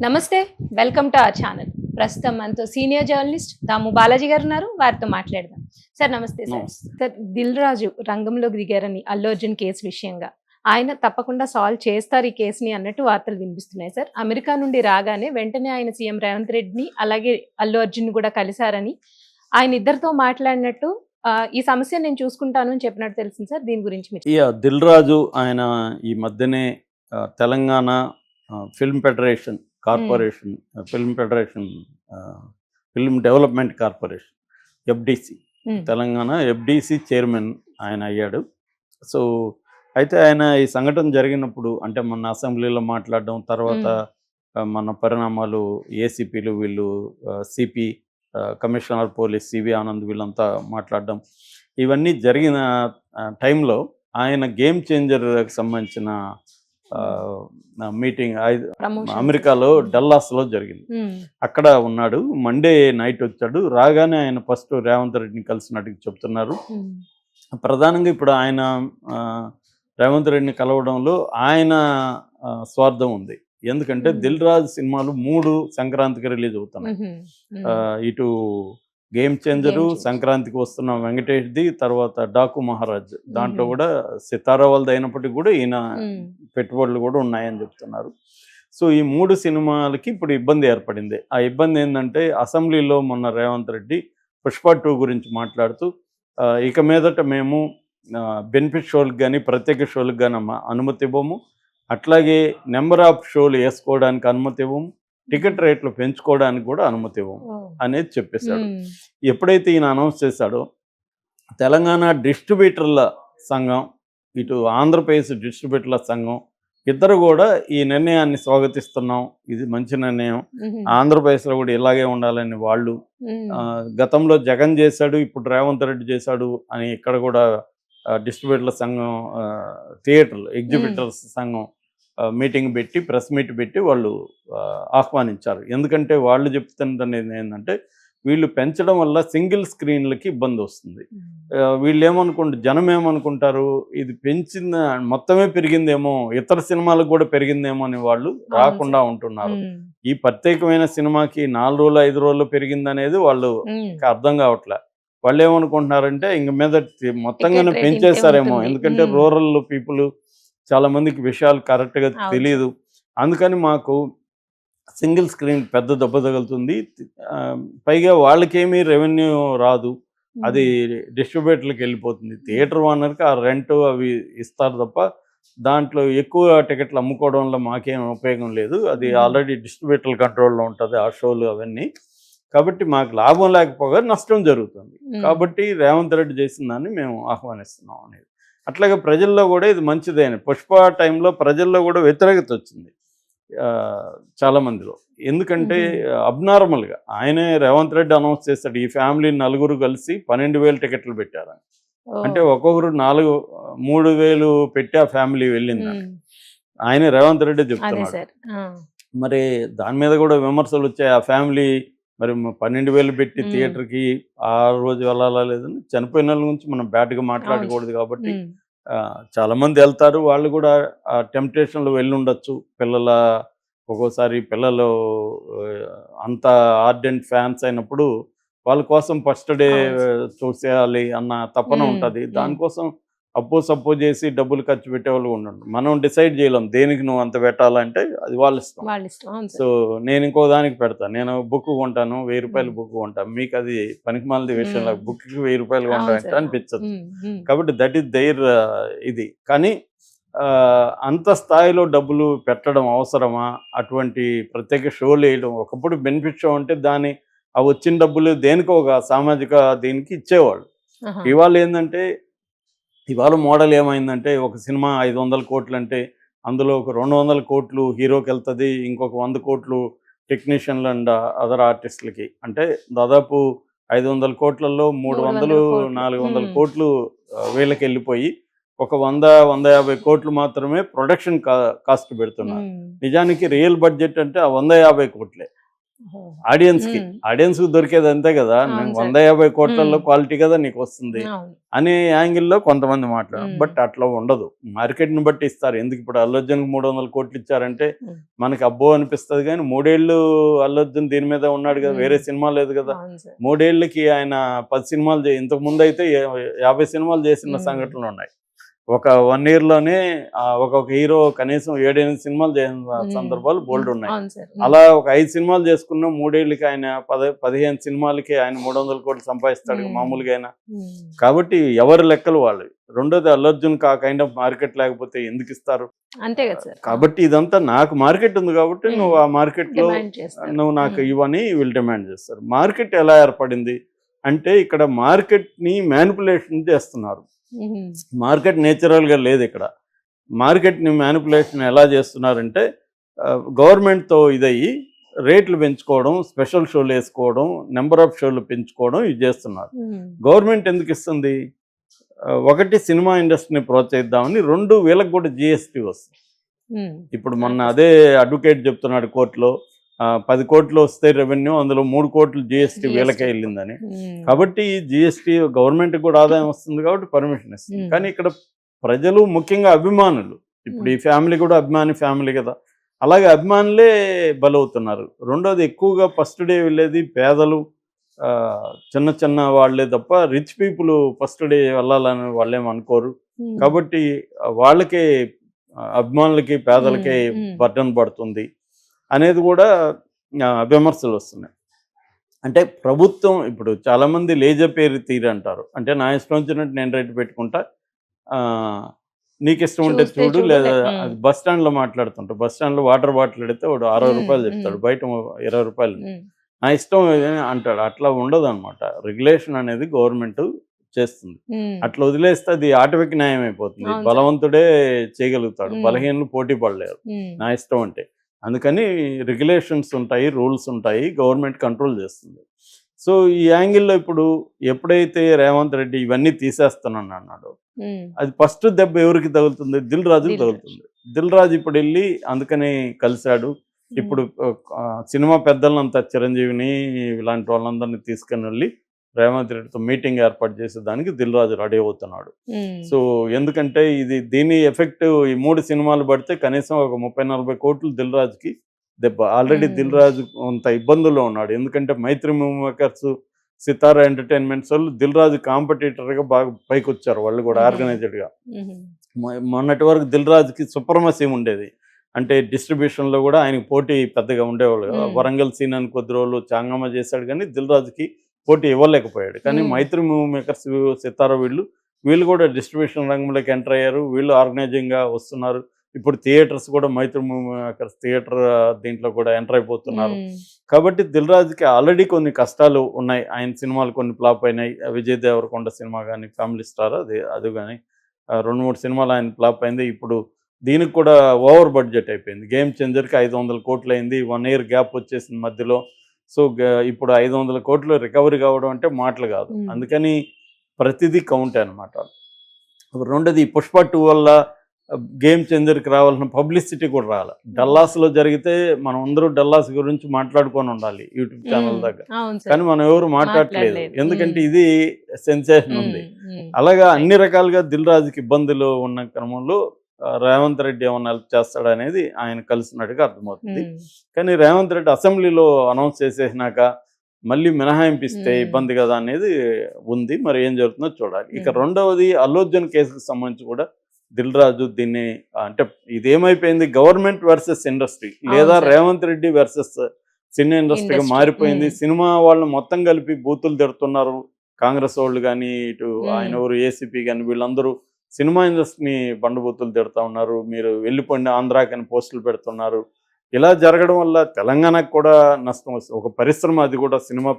నమస్తే. Welcome to our channel. ప్రస్తుతం మనతో సీనియర్ జర్నలిస్ట్ దాము బాలాజీ గారు ఉన్నారు. వారితో మాట్లాడదాం. సార్ నమస్తే సార్. సార్ దిల్ రాజు రంగంలోకి దిగారని అల్లు అర్జున్ కేసు విషయంగా ఆయన తప్పకుండా సాల్వ్ చేస్తారు ఈ కేసుని అన్నట్టు వార్తలు వినిపిస్తున్నాయి సార్. అమెరికా నుండి రాగానే వెంటనే ఆయన సీఎం రేవంత్ రెడ్డిని అలాగే అల్లు అర్జున్ కూడా కలిశారని ఆయన ఇద్దరితో మాట్లాడినట్టు ఈ సమస్య నేను చూసుకుంటాను అని చెప్పినట్టు తెలిసింది సార్. దీని గురించి మీరు దిల్ రాజు ఆయన ఈ మధ్యనే Telangana film federation corporation film development corporation FDC Telangana FDC chairman ఆయన అయ్యాడు. సో అయితే ఆయన ఈ సంఘటన జరిగినప్పుడు అంటే మన అసెంబ్లీలో మాట్లాడడం తర్వాత మన పరిణామాలు ఏసీపీలు వీళ్ళు CP commissioner police C V Anand వీళ్ళంతా మాట్లాడడం ఇవన్నీ జరిగిన టైంలో ఆయన గేమ్ చేంజర్కి సంబంధించిన మీటింగ్ అమెరికాలో డల్లాస్లో జరిగింది. అక్కడ ఉన్నాడు. మండే నైట్ వచ్చాడు. రాగానే ఆయన ఫస్ట్ రేవంత్ రెడ్డిని కలిసినట్టు చెప్తున్నారు. ప్రధానంగా ఇప్పుడు ఆయన రేవంత్ రెడ్డిని కలవడంలో ఆయన స్వార్థం ఉంది. ఎందుకంటే దిల్ రాజు సినిమాలు 3 సంక్రాంతికి రిలీజ్ అవుతున్నాయి. ఇటు గేమ్ చేంజరు, సంక్రాంతికి వస్తున్న వెంకటేష్ది, తర్వాత డాకు మహారాజ్ దాంట్లో కూడా సితారా వాళ్ళది అయినప్పటికీ కూడా ఈయన పెట్టుబడులు కూడా ఉన్నాయని చెప్తున్నారు. సో ఈ 3 సినిమాలకి ఇప్పుడు ఇబ్బంది ఏర్పడింది. ఆ ఇబ్బంది ఏంటంటే అసెంబ్లీలో మొన్న రేవంత్ రెడ్డి పుష్ప 2 గురించి మాట్లాడుతూ ఇక మీదట మేము బెనిఫిట్ షోలకు కానీ ప్రత్యేక షోలకు కానీ అనుమతి ఇవ్వము, అట్లాగే నెంబర్ ఆఫ్ షోలు వేసుకోవడానికి అనుమతి ఇవ్వము, టికెట్ రేట్లు పెంచుకోవడానికి కూడా అనుమతి ఇవ్వము అనేది చెప్పేశాడు. ఎప్పుడైతే ఈయన అనౌన్స్ చేశాడో తెలంగాణ డిస్ట్రిబ్యూటర్ల సంఘం ఇటు ఆంధ్రప్రదేశ్ డిస్ట్రిబ్యూటర్ల సంఘం ఇద్దరు కూడా ఈ నిర్ణయాన్ని స్వాగతిస్తున్నాం, ఇది మంచి నిర్ణయం, ఆంధ్రప్రదేశ్లో కూడా ఇలాగే ఉండాలని వాళ్ళు గతంలో జగన్ చేశాడు, ఇప్పుడు రేవంత్ రెడ్డి చేశాడు అని ఇక్కడ కూడా డిస్ట్రిబ్యూటర్ల సంఘం థియేటర్లు ఎగ్జిబిటర్స్ సంఘం మీటింగ్ పెట్టి ప్రెస్ మీట్ పెట్టి వాళ్ళు ఆహ్వానించారు. ఎందుకంటే వాళ్ళు చెప్తున్నది ఏంటంటే వీళ్ళు పెంచడం వల్ల సింగిల్ స్క్రీన్లకి ఇబ్బంది వస్తుంది. వీళ్ళు జనం ఏమనుకుంటారు, ఇది పెంచిన మొత్తమే పెరిగిందేమో, ఇతర సినిమాలకు కూడా పెరిగిందేమో అని వాళ్ళు రాకుండా ఉంటున్నారు. ఈ ప్రత్యేకమైన సినిమాకి 4 రోజులు 5 రోజులు పెరిగిందనేది వాళ్ళు అర్థం కావట్లే. వాళ్ళు ఏమనుకుంటున్నారంటే ఇంక మీద మొత్తంగానే పెంచేస్తారేమో, ఎందుకంటే రూరల్ పీపుల్ చాలా మందికి విషయాలు కరెక్ట్గా తెలియదు. అందుకని మాకు సింగిల్ స్క్రీన్ పెద్ద దెబ్బ తగులుతుంది, పైగా వాళ్ళకేమీ రెవెన్యూ రాదు, అది డిస్ట్రిబ్యూటర్లకు వెళ్ళిపోతుంది. థియేటర్ ఓనర్కి ఆ రెంట్ అవి ఇస్తారు తప్ప దాంట్లో ఎక్కువ టికెట్లు అమ్ముకోవడం వల్ల మాకేం ఉపయోగం లేదు, అది ఆల్రెడీ డిస్ట్రిబ్యూటర్ల కంట్రోల్లో ఉంటుంది ఆ షోలు అవన్నీ. కాబట్టి మాకు లాభం లేకపోగా నష్టం జరుగుతుంది. కాబట్టి రేవంత్ రెడ్డి చేసిన దాన్ని మేము ఆహ్వానిస్తున్నాం అనేది. అట్లాగే ప్రజల్లో కూడా ఇది మంచిదే అని పుష్ప టైంలో ప్రజల్లో కూడా వ్యతిరేకత వచ్చింది చాలామందిలో. ఎందుకంటే అబ్నార్మల్గా ఆయనే రేవంత్ రెడ్డి అనౌన్స్ చేస్తాడు ఈ ఫ్యామిలీ 4 కలిసి 12,000 టికెట్లు పెట్టారని. అంటే ఒక్కొక్కరు 3,000 పెట్టి ఆ ఫ్యామిలీ వెళ్ళింది ఆయనే రేవంత్ రెడ్డి చెప్తున్నాడు. మరి దాని మీద కూడా విమర్శలు వచ్చాయి. ఆ ఫ్యామిలీ మరి 12,000 పెట్టి థియేటర్కి ఆ రోజు వెళ్ళాలా లేదని, చనిపోయిన వాళ్ళ గురించి మనం బ్యాడ్గా మాట్లాడకూడదు కాబట్టి చాలామంది వెళ్తారు. వాళ్ళు కూడా ఆ టెంప్టేషన్లో వెళ్ళి ఉండొచ్చు. ఒక్కోసారి పిల్లలు అంత ఆర్డెంట్ ఫ్యాన్స్ అయినప్పుడు వాళ్ళ కోసం ఫస్ట్ డే చూసేయాలి అన్న తపన ఉంటుంది. దానికోసం సపోజ్ చేసి డబ్బులు ఖర్చు పెట్టేవాళ్ళు ఉండరు. మనం డిసైడ్ చేయలేం దేనికి నువ్వు అంత పెట్టాలంటే, అది వాళ్ళ ఇష్టం. సో నేను ఇంకో దానికి పెడతాను, నేను బుక్ కొంటాను 1,000 రూపాయలు బుక్ కొంటాను, మీకు అది పనికిమాలిన విషయం లేదు, బుక్కి 1,000 రూపాయలు కొంటానంటే అనిపించదు. కాబట్టి దట్ ఈస్ దైర్ ఇది. కానీ అంత స్థాయిలో డబ్బులు పెట్టడం అవసరమా? అటువంటి ప్రత్యేక షోలు వేయడం, ఒకప్పుడు బెనిఫిట్ షో అంటే దాని ఆ వచ్చిన డబ్బులు దేనికో ఒక సామాజిక దీనికి ఇచ్చేవాళ్ళు. ఇవాళ ఏంటంటే ఇవాళ మోడల్ ఏమైందంటే ఒక సినిమా 500 కోట్లు అంటే అందులో ఒక 200 కోట్లు హీరోకి వెళ్తుంది, ఇంకొక 100 కోట్లు టెక్నీషియన్లు అండ్ అదర్ ఆర్టిస్టులకి. అంటే దాదాపు 500 కోట్లలో 300 400 కోట్లు వీళ్ళకి వెళ్ళిపోయి ఒక 100-150 కోట్లు మాత్రమే ప్రొడక్షన్ కాస్ట్ పెడుతున్నారు. నిజానికి రియల్ బడ్జెట్ అంటే ఆ 150 కోట్లే. ఆడియన్స్ కి దొరికేది అంతే కదా, అవును సార్. 150 కోట్లలో క్వాలిటీ కదా నీకు వస్తుంది అవును. అనే యాంగిల్లో కొంతమంది మాట్లాడారు. బట్ అట్లా ఉండదు, మార్కెట్ ని బట్టి ఇస్తారు. ఎందుకు ఇప్పుడు అల్లు అర్జున్ 300 కోట్లు ఇచ్చారంటే మనకి అబ్బో అనిపిస్తుంది, కానీ 3 ఏళ్ళు అల్లు అర్జున్ దీని మీద ఉన్నాడు కదా, వేరే సినిమా లేదు కదా. అవును సార్. 3 ఏళ్ళకి ఆయన 10 సినిమాలు ఇంతకు ముందు అయితే 50 సినిమాలు చేసిన సంఘటనలు ఉన్నాయి. ఒక 1 year లోనే ఒక్కొక్క హీరో కనీసం 7-8 సినిమాలు చేసిన సందర్భాలు బోల్డ్ ఉన్నాయి. అవును సార్. అలా ఒక 5 సినిమాలు చేసుకున్న 3 ఏళ్ళకి ఆయన 15 సినిమాలకి ఆయన 300 కోట్లు సంపాదిస్తాడు మామూలుగా అయినా. కాబట్టి ఎవరి లెక్కలు వాళ్ళు. రెండోది అల్లు అర్జున్ ఆ కైండ్ ఆఫ్ మార్కెట్ లేకపోతే ఎందుకు ఇస్తారు? అంతే కదా సార్. కాబట్టి ఇదంతా నాకు మార్కెట్ ఉంది కాబట్టి నువ్వు ఆ మార్కెట్ లో డిమాండ్ చేస్తారు. నువ్వు నాకు ఇవ్వని వీళ్ళు డిమాండ్ చేస్తారు. మార్కెట్ ఎలా ఏర్పడింది అంటే ఇక్కడ మార్కెట్ ని మ్యానిపులేషన్ చేస్తున్నారు. మార్కెట్ నేచురల్ గా లేదు ఇక్కడ. మార్కెట్ ని మ్యానిపులేషన్ ఎలా చేస్తున్నారంటే గవర్నమెంట్తో ఇదయ్యి రేట్లు పెంచుకోవడం, స్పెషల్ షోలు వేసుకోవడం, నెంబర్ ఆఫ్ షోలు పెంచుకోవడం ఇది చేస్తున్నారు. గవర్నమెంట్ ఎందుకు ఇస్తుంది? ఒకటి సినిమా ఇండస్ట్రీని ప్రోత్సహిద్దామని, 2 వీళ్ళకి కూడా జిఎస్టీ వస్తుంది. ఇప్పుడు మొన్న అదే అడ్వకేట్ చెప్తున్నాడు కోర్టులో 10 కోట్లు వస్తే రెవెన్యూ, అందులో 3 కోట్లు జిఎస్టీ వీళ్ళకే వెళ్ళిందని. కాబట్టి జిఎస్టీ గవర్నమెంట్ కూడా ఆదాయం వస్తుంది కాబట్టి పర్మిషన్ ఇస్తుంది. కానీ ఇక్కడ ప్రజలు ముఖ్యంగా అభిమానులు, ఇప్పుడు ఈ ఫ్యామిలీ కూడా అభిమాని ఫ్యామిలీ కదా, అలాగే అభిమానులే బలవుతున్నారు. రెండోది ఎక్కువగా ఫస్ట్ డే వెళ్ళేది పేదలు, చిన్న చిన్న వాళ్ళే తప్ప రిచ్ పీపుల్ ఫస్ట్ డే వెళ్ళాలని వాళ్ళేం అనుకోరు. కాబట్టి వాళ్ళకే అభిమానులకి పేదలకే బర్డన్ పడుతుంది అనేది కూడా విమర్శలు వస్తున్నాయి. అంటే ప్రభుత్వం ఇప్పుడు చాలామంది లేజపేరు తీరు అంటారు. అంటే నా ఇష్టం వచ్చినట్టు నేను రేటు పెట్టుకుంటా, నీకు ఇష్టం ఉంటే చూడు, లేదా అది బస్ స్టాండ్లో మాట్లాడుతుంటా. బస్ స్టాండ్లో వాటర్ బాటిల్ అడిగితే వాడు 60 రూపాయలు చెప్తాడు, బయట 20 రూపాయలు. నా ఇష్టం అంటాడు. అట్లా ఉండదు అనమాట. రెగ్యులేషన్ అనేది గవర్నమెంట్ చేస్తుంది. అట్లా వదిలేస్తే అది ఆటవిక న్యాయం అయిపోతుంది. బలవంతుడే చేయగలుగుతాడు, బలహీనలు పోటీ పడలేరు నా ఇష్టం అంటే. అందుకని రెగ్యులేషన్స్ ఉంటాయి, రూల్స్ ఉంటాయి, గవర్నమెంట్ కంట్రోల్ చేస్తుంది. సో ఈ యాంగిల్లో ఇప్పుడు ఎప్పుడైతే రేవంత్ రెడ్డి ఇవన్నీ తీసేస్తానని అన్నాడు, అది ఫస్ట్ దెబ్బ ఎవరికి తగులుతుంది? దిల్ రాజుకి తగులుతుంది. దిల్ రాజు ఇప్పుడు వెళ్ళి అందుకని కలిశాడు. ఇప్పుడు సినిమా పెద్దలంతా చిరంజీవిని ఇలాంటి వాళ్ళందరినీ తీసుకుని వెళ్ళి రేవంత్ రెడ్డితో మీటింగ్ ఏర్పాటు చేసేదానికి దిల్ రాజు రెడీ అవుతున్నాడు. సో ఎందుకంటే దీని ఎఫెక్ట్ ఈ 3 సినిమాలు పడితే కనీసం ఒక 30-40 కోట్లు దిల్ రాజుకి దెబ్బ. ఆల్రెడీ దిల్ రాజు కొంత ఇబ్బందుల్లో ఉన్నాడు. ఎందుకంటే మైత్రి మూవీ మేకర్స్, సితారా ఎంటర్టైన్మెంట్స్ వాళ్ళు దిల్ రాజు కాంపిటీటర్గా బాగా పైకి వచ్చారు. వాళ్ళు కూడా ఆర్గనైజ్డ్గా. మొన్నటి వరకు దిల్ రాజుకి సుప్రమసీ ఉండేది. అంటే డిస్ట్రిబ్యూషన్లో కూడా ఆయనకి పోటీ పెద్దగా ఉండేవాళ్ళు కదా. వరంగల్ సీన్ అని కొద్ది రోజులు చాంగమ్మ చేశాడు, కానీ దిల్ రాజుకి పోటీ ఇవ్వలేకపోయాడు. కానీ మైత్రి మూవీ మేకర్స్, సితారా వీళ్ళు కూడా డిస్ట్రిబ్యూషన్ రంగంలోకి ఎంటర్ అయ్యారు. వీళ్ళు ఆర్గనైజింగ్గా వస్తున్నారు. ఇప్పుడు థియేటర్స్ కూడా మైత్రి మూవీ మేకర్స్ థియేటర్ దీంట్లో కూడా ఎంటర్ అయిపోతున్నారు. కాబట్టి దిల్ రాజుకి ఆల్రెడీ కొన్ని కష్టాలు ఉన్నాయి. ఆయన సినిమాలు కొన్ని ఫ్లాప్ అయినాయి. విజయ్ దేవరకొండ సినిమా కానీ, ఫ్యామిలీ స్టార్ అది కానీ 2-3 సినిమాలు ఆయన ఫ్లాప్ అయింది. ఇప్పుడు దీనికి కూడా ఓవర్ బడ్జెట్ అయిపోయింది. గేమ్ చేంజర్కి 500 కోట్లు అయింది. 1 year గ్యాప్ వచ్చేసింది మధ్యలో. సో ఇప్పుడు 500 కోట్లు రికవరీ కావడం అంటే మాటలు కాదు. అందుకని ప్రతిదీ కౌంట్ అనమాట. రెండోది పుష్ప 2 వల్ల గేమ్ చేంజర్కి రావాల్సిన పబ్లిసిటీ కూడా రావాలి. డల్లాస్లో జరిగితే మనం అందరూ డల్లాస్ గురించి మాట్లాడుకొని ఉండాలి యూట్యూబ్ ఛానల్ దగ్గర, కానీ మనం ఎవరు మాట్లాడలేదు. ఎందుకంటే ఇది సెన్సేషన్ ఉంది. అలాగా అన్ని రకాలుగా దిల్ రాజుకి ఇబ్బందులు ఉన్న క్రమంలో రేవంత్ రెడ్డి ఏమన్నా హెల్ప్ చేస్తాడనేది ఆయన కలిసినట్టుగా అర్థమవుతుంది. కానీ రేవంత్ రెడ్డి అసెంబ్లీలో అనౌన్స్ చేసేసినాక మళ్ళీ మినహాయింపిస్తే ఇబ్బంది కదా అనేది ఉంది. మరి ఏం జరుగుతుందో చూడాలి. ఇక రెండవది అల్లు అర్జున్ కేసుకు సంబంధించి కూడా దిల్ రాజు దీన్ని అంటే ఇదేమైపోయింది, గవర్నమెంట్ వర్సెస్ ఇండస్ట్రీ లేదా రేవంత్ రెడ్డి వర్సెస్ సినీ ఇండస్ట్రీగా మారిపోయింది. సినిమా వాళ్ళు మొత్తం కలిపి బూతులు తిడుతున్నారు. కాంగ్రెస్ వాళ్ళు కానీ, ఇటు ఆయన ఎవరు ఏసీపీ కానీ, వీళ్ళందరూ సినిమా ఇండస్ట్రీని బండబూతులు తిడుతూ ఉన్నారు. మీరు వెళ్ళిపోండి ఆంధ్రాకని పోస్టులు పెడుతున్నారు. ఇలా జరగడం వల్ల తెలంగాణకు కూడా నష్టం వస్తుంది. ఒక పరిశ్రమ, అది కూడా సినిమా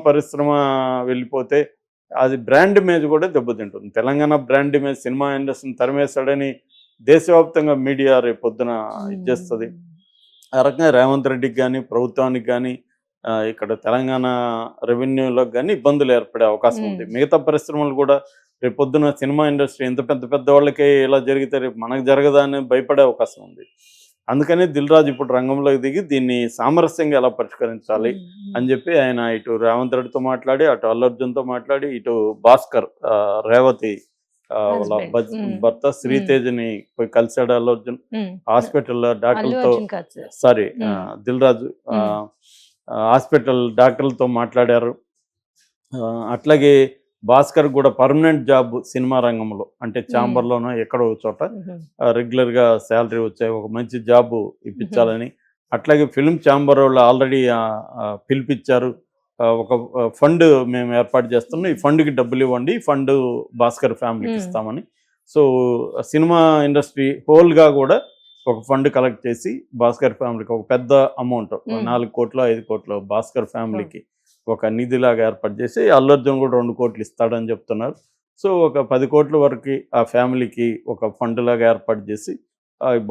పరిశ్రమ వెళ్ళిపోతే అది బ్రాండ్ ఇమేజ్ కూడా దెబ్బతింటుంది. తెలంగాణ బ్రాండ్ ఇమేజ్ సినిమా ఇండస్ట్రీని తరిమేశాడని దేశవ్యాప్తంగా మీడియా రేపు పొద్దున ఇచ్చేస్తుంది. ఆ రకంగా రేవంత్ రెడ్డికి కానీ, ప్రభుత్వానికి కానీ, ఇక్కడ తెలంగాణ రెవెన్యూలకు కానీ ఇబ్బందులు ఏర్పడే అవకాశం ఉంది. మిగతా పరిశ్రమలు కూడా రేపు పొద్దున సినిమా ఇండస్ట్రీ ఎంత పెద్ద వాళ్ళకే ఇలా జరిగితే రేపు మనకు జరగదా అని భయపడే అవకాశం ఉంది. అందుకనే దిల్ రాజు ఇప్పుడు రంగంలోకి దిగి దీన్ని సామరస్యంగా ఎలా పరిష్కరించాలి అని చెప్పి ఆయన ఇటు రేవంత్ రెడ్డితో మాట్లాడి, అటు అల్లు అర్జున్తో మాట్లాడి, ఇటు భాస్కర్ రేవతి వాళ్ళ Husband. భర్త శ్రీతేజ్ని పోయి కలిశాడు అల్లు అర్జున్. హాస్పిటల్లో అల్లు డాక్టర్లతో అర్జున్ కాదు sir. Sorry Dil Raju Hmm. Hospital డాక్టర్లతో మాట్లాడారు. అట్లాగే భాస్కర్ కూడా పర్మనెంట్ జాబ్ సినిమా రంగంలో, అంటే ఛాంబర్లోనో ఎక్కడో ఒక చోట రెగ్యులర్గా శాలరీ వచ్చే ఒక మంచి జాబ్ ఇప్పించాలని, అట్లాగే ఫిల్మ్ ఛాంబర్ వాళ్ళు ఆల్రెడీ పిలిపించారు. ఒక ఫండ్ మేము ఏర్పాటు చేస్తున్నాం, ఈ ఫండ్కి డబ్బులు ఇవ్వండి, ఈ ఫండ్ భాస్కర్ ఫ్యామిలీకి ఇస్తామని. సో సినిమా ఇండస్ట్రీ హోల్గా కూడా ఒక ఫండ్ కలెక్ట్ చేసి భాస్కర్ ఫ్యామిలీకి ఒక పెద్ద అమౌంట్ 4 కోట్లు 5 కోట్లు భాస్కర్ ఫ్యామిలీకి ఒక నిధిలాగా ఏర్పాటు చేసి, అల్లు అర్జున్ కూడా 2 కోట్లు ఇస్తాడని చెప్తున్నారు. సో ఒక 10 కోట్ల వరకు ఆ ఫ్యామిలీకి ఒక ఫండ్ లాగా ఏర్పాటు చేసి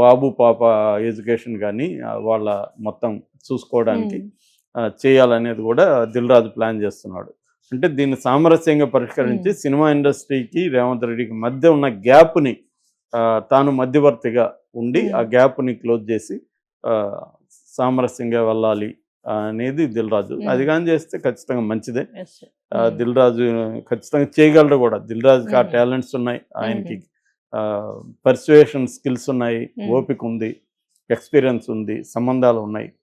బాబు పాప ఎడ్యుకేషన్ కానీ వాళ్ళ మొత్తం చూసుకోవడానికి చేయాలనేది కూడా దిల్ రాజు ప్లాన్ చేస్తున్నాడు. అంటే దీన్ని సామరస్యంగా పరిష్కరించి సినిమా ఇండస్ట్రీకి రేవంత్ రెడ్డికి మధ్య ఉన్న గ్యాప్ని తాను మధ్యవర్తిగా ఉండి ఆ గ్యాప్ని క్లోజ్ చేసి సామరస్యంగా వెళ్ళాలి అనేది దిల్ రాజు. అది కానీ చేస్తే ఖచ్చితంగా మంచిదే. దిల్ రాజు ఖచ్చితంగా చేయగలరు కూడా. దిల్ రాజుకి ఆ టాలెంట్స్ ఉన్నాయి, ఆయనకి పర్సుయేషన్ స్కిల్స్ ఉన్నాయి, ఓపిక ఉంది, ఎక్స్పీరియన్స్ ఉంది, సంబంధాలు ఉన్నాయి.